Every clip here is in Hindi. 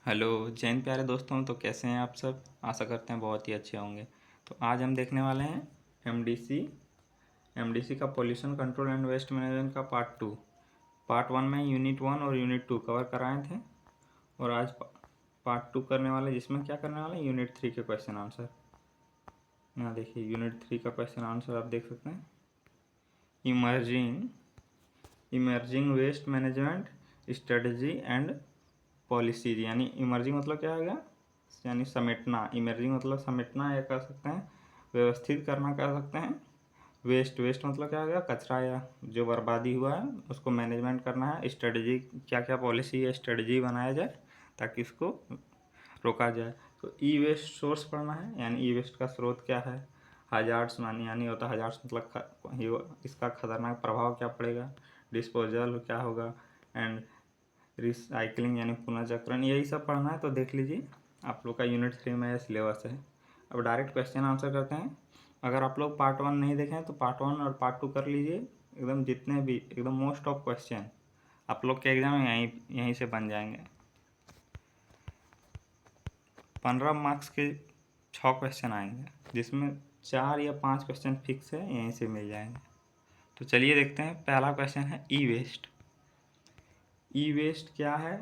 हेलो जैन प्यारे दोस्तों, तो कैसे हैं आप सब। आशा करते हैं बहुत ही अच्छे होंगे। तो आज हम देखने वाले हैं एमडीसी का pollution control and waste management का पार्ट वन में यूनिट वन और यूनिट टू कवर कराए थे। और आज पार्ट टू करने वाले, जिसमें क्या करने वाले हैं, यूनिट थ्री के क्वेश्चन आंसर। यहाँ देखिए यूनिट थ्री का क्वेश्चन आंसर आप देख सकते हैं। Emerging waste management strategy and policies, यानी इमर्जिंग मतलब क्या हो गया, यानी समेटना। इमर्जिंग मतलब समेटना, या कह सकते हैं व्यवस्थित करना कह सकते हैं। वेस्ट मतलब क्या हो गया, कचरा या जो बर्बादी हुआ है उसको मैनेजमेंट करना है। स्ट्रेटजी, क्या क्या पॉलिसी या स्ट्रेटजी बनाया जाए ताकि इसको रोका जाए। तो ई वेस्ट सोर्स पढ़ना है, यानी ई वेस्ट का स्रोत क्या है। हजार्ड्स यानी होता है, हजार्ड्स मतलब इसका खतरनाक प्रभाव क्या पड़ेगा। डिस्पोजल क्या होगा, एंड रिसाइकलिंग यानी पुनर्चक्रण, यही सब पढ़ना है। तो देख लीजिए आप लोग का यूनिट थ्री में यह सिलेबस है। अब डायरेक्ट क्वेश्चन आंसर करते हैं। अगर आप लोग पार्ट वन नहीं देखें तो पार्ट वन और पार्ट टू कर लीजिए। एकदम जितने भी एकदम मोस्ट ऑफ क्वेश्चन आप लोग के एग्जाम यहीं से बन जाएंगे। 15 मार्क्स के 6 क्वेश्चन आएंगे, जिसमें 4 या 5 क्वेश्चन फिक्स है, यहीं से मिल जाएंगे। तो चलिए देखते हैं। पहला क्वेश्चन है ई वेस्ट। ई वेस्ट क्या है,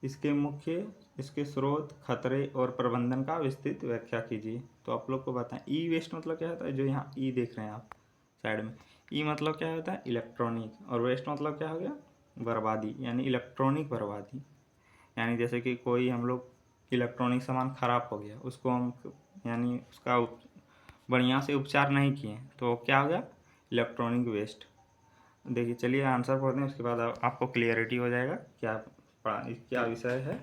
इसके स्रोत, खतरे और प्रबंधन का विस्तृत व्याख्या कीजिए। तो आप लोग को बताएं ई वेस्ट मतलब क्या होता है। जो यहाँ ई देख रहे हैं आप साइड में, ई मतलब क्या होता है, इलेक्ट्रॉनिक, और वेस्ट मतलब क्या हो गया, बर्बादी, यानी इलेक्ट्रॉनिक बर्बादी। यानी जैसे कि कोई हम लोग इलेक्ट्रॉनिक सामान ख़राब हो गया, उसको हम यानी उसका बढ़िया से उपचार नहीं किए तो क्या हो गया, इलेक्ट्रॉनिक वेस्ट। देखिए चलिए आंसर पढ़ते हैं, उसके बाद आपको क्लियरिटी हो जाएगा क्या विषय है।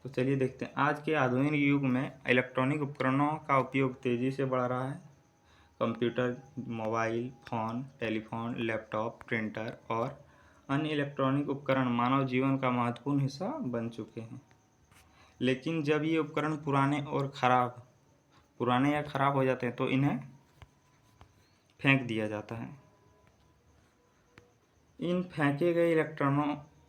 तो चलिए देखते हैं। आज के आधुनिक युग में इलेक्ट्रॉनिक उपकरणों का उपयोग तेज़ी से बढ़ रहा है। Computer, mobile phone, telephone, laptop, printer और अन्य इलेक्ट्रॉनिक उपकरण मानव जीवन का महत्वपूर्ण हिस्सा बन चुके हैं। लेकिन जब ये उपकरण पुराने या ख़राब हो जाते हैं तो इन्हें फेंक दिया जाता है। इन फेंके गए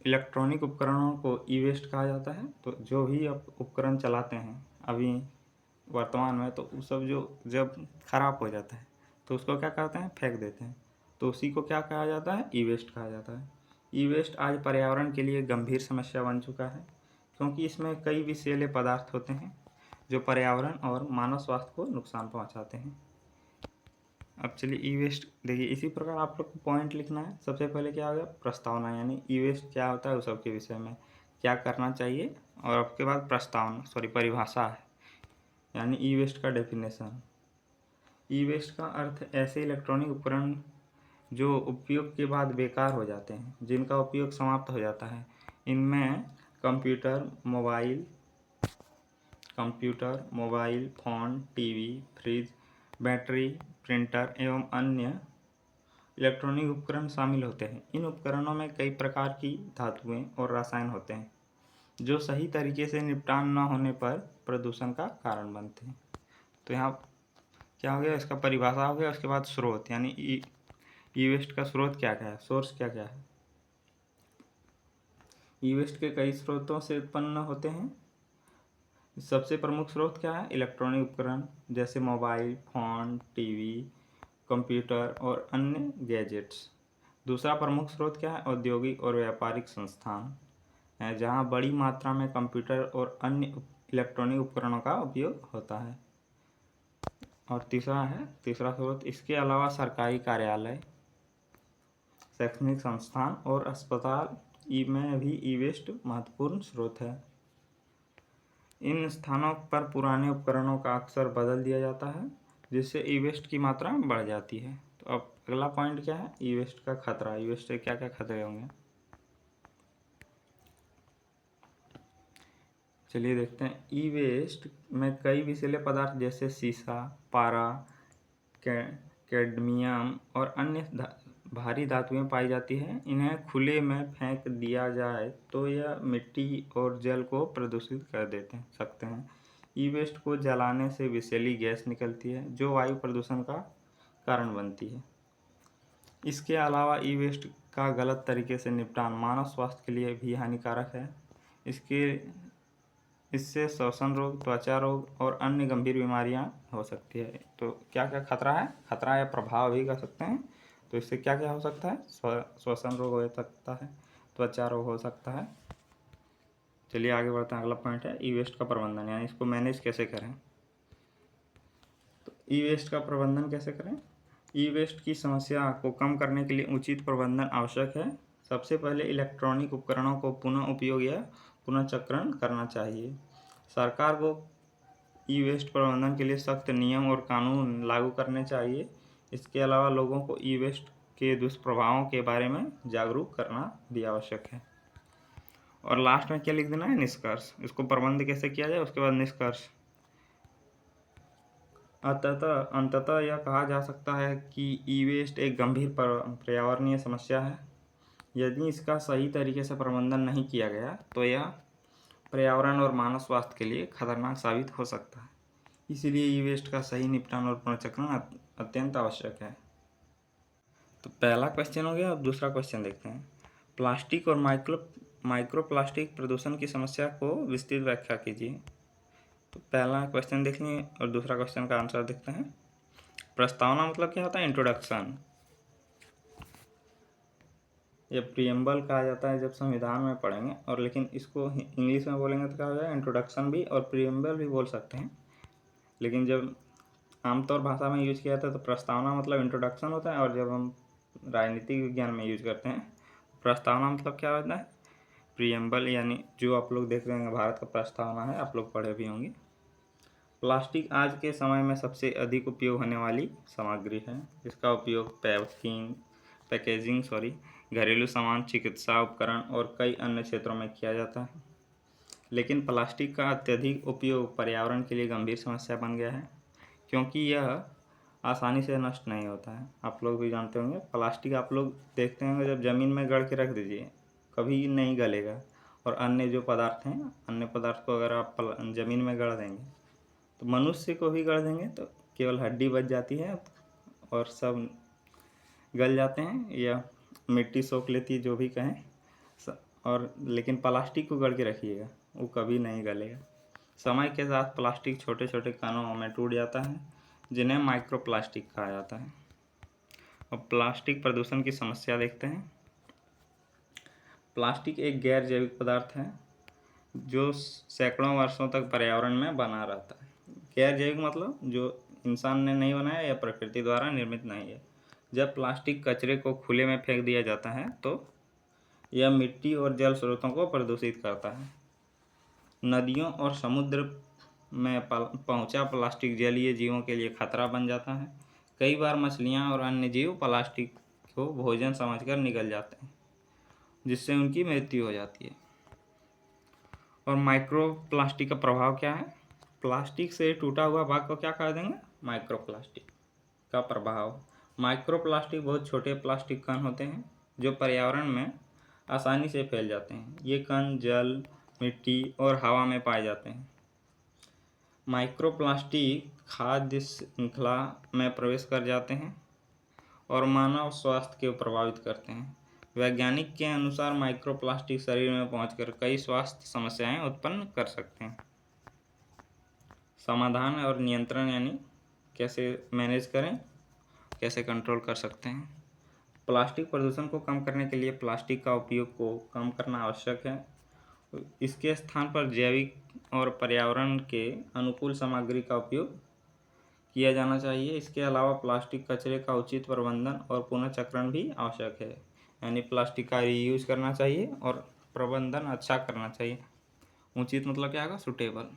इलेक्ट्रॉनिक उपकरणों को ई वेस्ट कहा जाता है। तो जो भी आप उपकरण चलाते हैं अभी वर्तमान में, तो वो सब जो जब खराब हो जाता है तो उसको क्या करते हैं, फेंक देते हैं। तो उसी को क्या कहा जाता है, ई वेस्ट कहा जाता है। ई वेस्ट आज पर्यावरण के लिए गंभीर समस्या बन चुका है, क्योंकि इसमें कई विषैले पदार्थ होते हैं जो पर्यावरण और मानव स्वास्थ्य को नुकसान पहुंचाते हैं। अब चलिए ई वेस्ट देखिए, इसी प्रकार आप लोग को पॉइंट लिखना है। सबसे पहले क्या होगा, प्रस्तावना, यानी ई वेस्ट क्या होता है उस सब के विषय में क्या करना चाहिए। और आपके बाद परिभाषा है, यानी ई वेस्ट का डेफिनेशन। ई वेस्ट का अर्थ ऐसे इलेक्ट्रॉनिक उपकरण जो उपयोग के बाद बेकार हो जाते हैं, जिनका उपयोग समाप्त हो जाता है। इनमें computer, mobile phone, TV, fridge, battery, printer एवं अन्य इलेक्ट्रॉनिक उपकरण शामिल होते हैं। इन उपकरणों में कई प्रकार की धातुएं और रसायन होते हैं जो सही तरीके से निपटान न होने पर प्रदूषण का कारण बनते हैं। तो यहाँ क्या हो गया, इसका परिभाषा हो गया। उसके बाद स्रोत, यानी ई वेस्ट का स्रोत क्या क्या है, सोर्स क्या क्या है। ई वेस्ट के कई स्रोतों से उत्पन्न होते हैं। सबसे प्रमुख स्रोत क्या है, इलेक्ट्रॉनिक उपकरण जैसे मोबाइल फ़ोन, टीवी, कंप्यूटर और अन्य गैजेट्स। दूसरा प्रमुख स्रोत क्या है, औद्योगिक और व्यापारिक संस्थान है, जहाँ बड़ी मात्रा में कंप्यूटर और अन्य इलेक्ट्रॉनिक उपकरणों का उपयोग होता है। और तीसरा स्रोत, इसके अलावा सरकारी कार्यालय, शैक्षणिक संस्थान और अस्पताल में भी ई वेस्ट महत्वपूर्ण स्रोत है। इन स्थानों पर पुराने उपकरणों का अक्सर बदल दिया जाता है, जिससे ई वेस्ट की मात्रा बढ़ जाती है। तो अब अगला पॉइंट क्या है, ई वेस्ट का खतरा। ई वेस्ट से क्या क्या खतरे होंगे, चलिए देखते हैं। ई वेस्ट में कई विषैले पदार्थ जैसे सीसा, पारा, कैडमियम और अन्य भारी धातुएं पाई जाती हैं। इन्हें खुले में फेंक दिया जाए तो यह मिट्टी और जल को प्रदूषित कर सकते हैं। ई वेस्ट को जलाने से विषैली गैस निकलती है जो वायु प्रदूषण का कारण बनती है। इसके अलावा ई वेस्ट का गलत तरीके से निपटान मानव स्वास्थ्य के लिए भी हानिकारक है। इसके इससे श्वसन रोग, त्वचा रोग और अन्य गंभीर बीमारियां हो सकती है। तो क्या क्या खतरा है, खतरा या प्रभाव भी कह सकते हैं। तो इससे क्या क्या हो सकता है, श्वसन रोग हो सकता है, त्वचा रोग हो सकता है। चलिए आगे बढ़ते हैं। अगला पॉइंट है ई वेस्ट का प्रबंधन, यानी इसको मैनेज कैसे करें। तो ई वेस्ट का प्रबंधन कैसे करें। ई वेस्ट की समस्या को कम करने के लिए उचित प्रबंधन आवश्यक है। सबसे पहले इलेक्ट्रॉनिक उपकरणों को पुनः उपयोग या पुनः चक्रण करना चाहिए। सरकार को ई वेस्ट प्रबंधन के लिए सख्त नियम और कानून लागू करने चाहिए। इसके अलावा लोगों को ई वेस्ट के दुष्प्रभावों के बारे में जागरूक करना भी आवश्यक है। और लास्ट में क्या लिख देना है, निष्कर्ष। इसको प्रबंध कैसे किया जाए, उसके बाद निष्कर्ष। अंततः यह कहा जा सकता है कि ई वेस्ट एक गंभीर पर्यावरणीय समस्या है। यदि इसका सही तरीके से प्रबंधन नहीं किया गया तो यह पर्यावरण और मानव स्वास्थ्य के लिए खतरनाक साबित हो सकता है। इसीलिए ई वेस्ट का सही निपटान और पुनर्चक्रण अत्यंत आवश्यक है। तो पहला क्वेश्चन हो गया। अब दूसरा क्वेश्चन देखते हैं। प्लास्टिक और माइक्रो प्लास्टिक प्रदूषण की समस्या को विस्तृत व्याख्या कीजिए। तो पहला क्वेश्चन देख लिए और दूसरा क्वेश्चन का आंसर देखते हैं। प्रस्तावना मतलब क्या होता है, इंट्रोडक्शन या प्रियम्बल कहा जाता है जब संविधान में पढ़ेंगे, और लेकिन इसको इंग्लिश में बोलेंगे तो क्या हो जाएगा, इंट्रोडक्शन भी और प्रियम्बल भी बोल सकते हैं। लेकिन जब आमतौर भाषा में यूज किया जाता है तो प्रस्तावना मतलब इंट्रोडक्शन होता है, और जब हम राजनीतिक विज्ञान में यूज करते हैं प्रस्तावना मतलब क्या होता है, प्रियम्बल। यानी जो आप लोग देख रहे हैं भारत का प्रस्तावना है, आप लोग पढ़े भी होंगे। प्लास्टिक आज के समय में सबसे अधिक उपयोग होने वाली सामग्री है। इसका उपयोग पैकेजिंग घरेलू सामान, चिकित्सा उपकरण और कई अन्य क्षेत्रों में किया जाता है। लेकिन प्लास्टिक का अत्यधिक उपयोग पर्यावरण के लिए गंभीर समस्या बन गया है, क्योंकि यह आसानी से नष्ट नहीं होता है। आप लोग भी जानते होंगे प्लास्टिक आप लोग देखते होंगे जब ज़मीन में गड़ के रख दीजिए कभी नहीं गलेगा। और अन्य जो पदार्थ हैं, अन्य पदार्थ को अगर आप ज़मीन में गड़ देंगे तो मनुष्य को भी गड़ देंगे तो केवल हड्डी बच जाती है और सब गल जाते हैं या मिट्टी सोख लेती है, जो भी कहें। और लेकिन प्लास्टिक को गड़ के रखिएगा, वो कभी नहीं गलेगा। समय के साथ प्लास्टिक छोटे छोटे कणों में टूट जाता है, जिन्हें माइक्रो प्लास्टिक कहा जाता है। अब प्लास्टिक प्रदूषण की समस्या देखते हैं। प्लास्टिक एक गैर जैविक पदार्थ है जो सैकड़ों वर्षों तक पर्यावरण में बना रहता है। गैर जैविक मतलब जो इंसान ने नहीं बनाया या प्रकृति द्वारा निर्मित नहीं है। जब प्लास्टिक कचरे को खुले में फेंक दिया जाता है तो यह मिट्टी और जल स्रोतों को प्रदूषित करता है। नदियों और समुद्र में पहुंचा प्लास्टिक जलीय जीवों के लिए खतरा बन जाता है। कई बार मछलियां और अन्य जीव प्लास्टिक को भोजन समझकर निगल जाते हैं, जिससे उनकी मृत्यु हो जाती है। और माइक्रो प्लास्टिक का प्रभाव क्या है, प्लास्टिक से टूटा हुआ भाग को क्या कह देंगे, माइक्रो प्लास्टिक का प्रभाव। माइक्रो प्लास्टिक बहुत छोटे प्लास्टिक कण होते हैं जो पर्यावरण में आसानी से फैल जाते हैं। ये कण जल, मिट्टी और हवा में पाए जाते हैं। माइक्रो प्लास्टिक खाद्य श्रृंखला में प्रवेश कर जाते हैं और मानव स्वास्थ्य को प्रभावित करते हैं। वैज्ञानिक के अनुसार माइक्रो प्लास्टिक शरीर में पहुंचकर कई स्वास्थ्य समस्याएं उत्पन्न कर सकते हैं। समाधान और नियंत्रण, यानी कैसे मैनेज करें, कैसे कंट्रोल कर सकते हैं। प्लास्टिक प्रदूषण को कम करने के लिए प्लास्टिक का उपयोग को कम करना आवश्यक है। इसके स्थान पर जैविक और पर्यावरण के अनुकूल सामग्री का उपयोग किया जाना चाहिए। इसके अलावा प्लास्टिक कचरे का उचित प्रबंधन और पुनर्चक्रण भी आवश्यक है। यानी प्लास्टिक का रीयूज करना चाहिए और प्रबंधन अच्छा करना चाहिए। उचित मतलब क्या होगा, सुटेबल।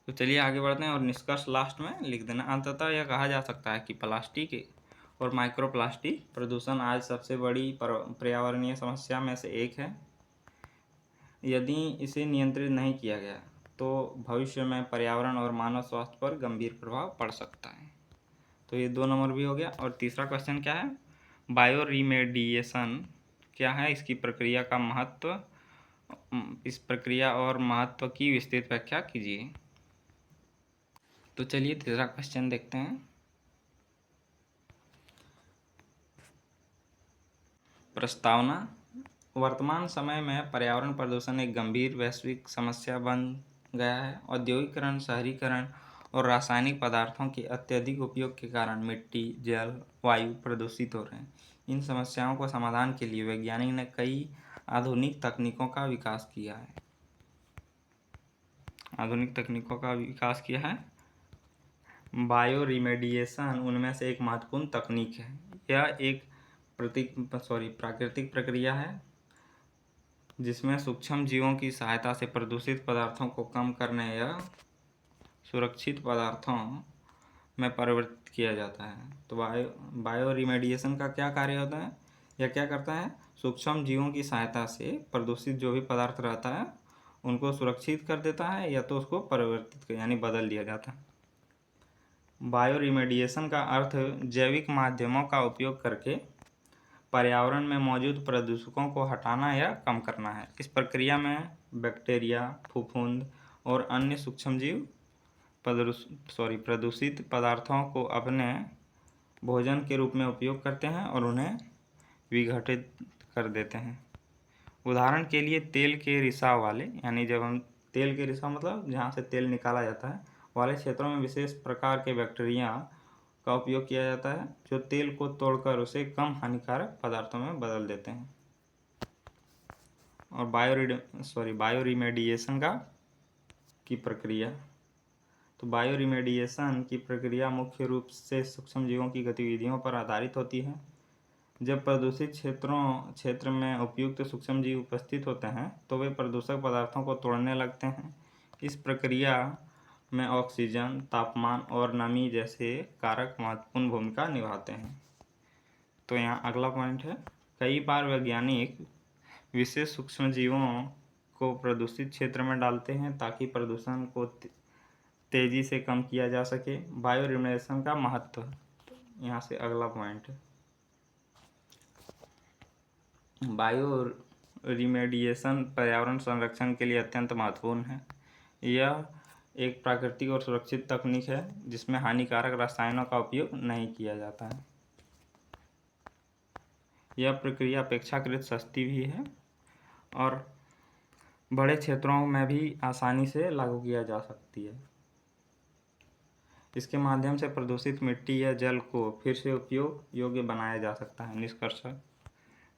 तो चलिए आगे बढ़ते हैं और निष्कर्ष लास्ट में लिख देना। अंततः यह कहा जा सकता है कि प्लास्टिक और माइक्रो प्लास्टिक प्रदूषण आज सबसे बड़ी पर्यावरणीय समस्या में से एक है। यदि इसे नियंत्रित नहीं किया गया तो भविष्य में पर्यावरण और मानव स्वास्थ्य पर गंभीर प्रभाव पड़ सकता है। तो ये 2 नंबर भी हो गया। और तीसरा क्वेश्चन क्या है, बायो रिमेडिएशन क्या है, इसकी प्रक्रिया का महत्व, इस प्रक्रिया और महत्व की विस्तृत व्याख्या कीजिए। तो चलिए तीसरा क्वेश्चन देखते हैं। प्रस्तावना वर्तमान समय में पर्यावरण प्रदूषण एक गंभीर वैश्विक समस्या बन गया है। औद्योगिकरण, शहरीकरण और रासायनिक पदार्थों के अत्यधिक उपयोग के कारण मिट्टी, जल, वायु प्रदूषित हो रहे हैं। इन समस्याओं को समाधान के लिए वैज्ञानिक ने कई आधुनिक तकनीकों का विकास किया है। बायो रिमेडिएशन उनमें से एक महत्वपूर्ण तकनीक है। यह एक प्राकृतिक प्रक्रिया है जिसमें सूक्ष्म जीवों की सहायता से प्रदूषित पदार्थों को कम करने या सुरक्षित पदार्थों में परिवर्तित किया जाता है। तो बायो रिमेडिएशन का क्या कार्य होता है? यह क्या करता है? सूक्ष्म जीवों की सहायता से प्रदूषित जो भी पदार्थ रहता है उनको सुरक्षित कर देता है या तो उसको परिवर्तित यानी बदल दिया जाता है। बायो रिमेडिएशन का अर्थ जैविक माध्यमों का उपयोग करके पर्यावरण में मौजूद प्रदूषकों को हटाना या कम करना है। इस प्रक्रिया में बैक्टीरिया, फफूंद और अन्य सूक्ष्मजीव प्रदूषित पदार्थों को अपने भोजन के रूप में उपयोग करते हैं और उन्हें विघटित कर देते हैं। उदाहरण के लिए तेल के रिसाव वाले, यानी जब हम तेल के रिसाव मतलब जहाँ से तेल निकाला जाता है वाले क्षेत्रों में विशेष प्रकार के बैक्टीरिया का उपयोग किया जाता है जो तेल को तोड़कर उसे कम हानिकारक पदार्थों में बदल देते हैं। और बायो रिमेडिएशन की प्रक्रिया। तो बायो रिमेडिएशन की प्रक्रिया मुख्य रूप से सूक्ष्म जीवों की गतिविधियों पर आधारित होती है। जब प्रदूषित क्षेत्र में उपयुक्त सूक्ष्म जीव उपस्थित होते हैं तो वे प्रदूषक पदार्थों को तोड़ने लगते हैं। इस प्रक्रिया में ऑक्सीजन, तापमान और नमी जैसे कारक महत्वपूर्ण भूमिका निभाते हैं। तो यहाँ अगला पॉइंट है, कई बार वैज्ञानिक विशेष सूक्ष्म जीवों को प्रदूषित क्षेत्र में डालते हैं ताकि प्रदूषण को तेजी से कम किया जा सके। बायो रिमेडिएशन का महत्व, यहाँ से अगला पॉइंट है, बायो रिमेडिएशन पर्यावरण संरक्षण के लिए अत्यंत महत्वपूर्ण है। यह एक प्राकृतिक और सुरक्षित तकनीक है जिसमें हानिकारक रसायनों का उपयोग नहीं किया जाता है। यह प्रक्रिया अपेक्षाकृत सस्ती भी है और बड़े क्षेत्रों में भी आसानी से लागू किया जा सकती है। इसके माध्यम से प्रदूषित मिट्टी या जल को फिर से उपयोग योग्य बनाया जा सकता है।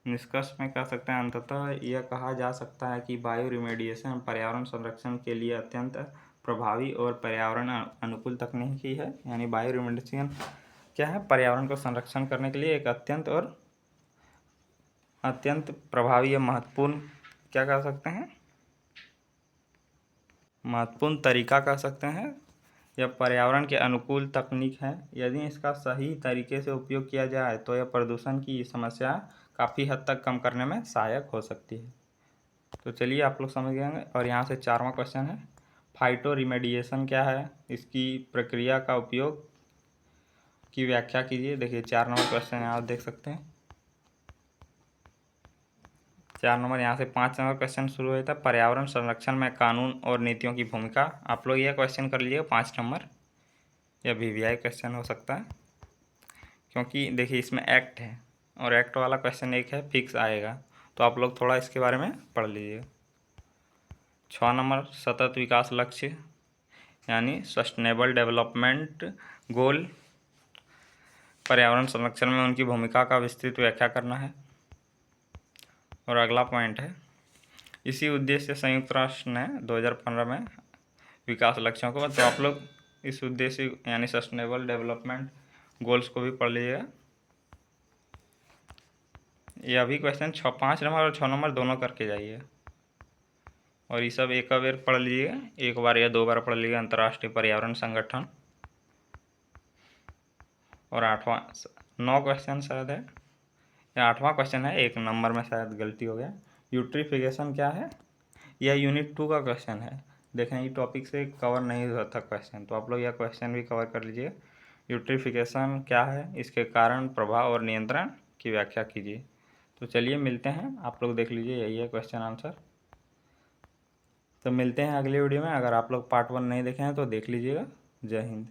निष्कर्ष में कह सकते हैं, अंततः यह कहा जा सकता है कि बायो रिमेडिएशन पर्यावरण संरक्षण के लिए अत्यंत प्रभावी और पर्यावरण अनुकूल तकनीकी है। यानी बायो रिमेडिएशन क्या है? पर्यावरण को संरक्षण करने के लिए एक अत्यंत प्रभावी या महत्वपूर्ण क्या कह सकते हैं? महत्वपूर्ण तरीका कह सकते हैं। यह पर्यावरण के अनुकूल तकनीक है। यदि इसका सही तरीके से उपयोग किया जाए तो यह प्रदूषण की समस्या काफ़ी हद तक कम करने में सहायक हो सकती है। तो चलिए आप लोग समझ गए होंगे। और यहाँ से 4वां क्वेश्चन है, फाइटो रिमेडिएशन क्या है? इसकी प्रक्रिया का उपयोग की व्याख्या कीजिए। देखिए 4 नंबर क्वेश्चन यहाँ आप देख सकते हैं। 4 नंबर यहाँ से 5 नंबर क्वेश्चन शुरू होता है, पर्यावरण संरक्षण में कानून और नीतियों की भूमिका। आप लोग यह क्वेश्चन कर लीजिएगा 5 नंबर, यह VVI क्वेश्चन हो सकता है क्योंकि देखिए इसमें एक्ट है और एक्ट वाला क्वेश्चन एक है फिक्स आएगा, तो आप लोग थोड़ा इसके बारे में पढ़ लीजिए। 6 नंबर सतत विकास लक्ष्य यानी सस्टेनेबल डेवलपमेंट गोल, पर्यावरण संरक्षण में उनकी भूमिका का विस्तृत व्याख्या करना है। और अगला पॉइंट है, इसी उद्देश्य से संयुक्त राष्ट्र ने 2015 में विकास लक्ष्यों को, तो आप लोग इस उद्देश्य यानी सस्टेनेबल डेवलपमेंट गोल्स को भी पढ़ लीजिएगा। यह भी क्वेश्चन 5 नंबर और 6 नंबर दोनों करके जाइए और ये सब एक बार पढ़ लीजिएगा, एक बार या 2 बार पढ़ लीजिएगा। अंतर्राष्ट्रीय पर्यावरण संगठन। और 9 क्वेश्चन शायद है, या 8वां क्वेश्चन है, 1 नंबर में शायद गलती हो गया। यूट्रिफिकेशन क्या है? यह यूनिट 2 का क्वेश्चन है। देखें ये टॉपिक से कवर नहीं हुआ था क्वेश्चन, तो आप लोग यह क्वेश्चन भी कवर कर लीजिए। यूट्रिफिकेशन क्या है, इसके कारण, प्रभाव और नियंत्रण की व्याख्या कीजिए। तो चलिए मिलते हैं, आप लोग देख लीजिए, यही है क्वेश्चन आंसर। तो मिलते हैं अगले वीडियो में। अगर आप लोग पार्ट 1 नहीं देखे हैं तो देख लीजिएगा। जय हिंद।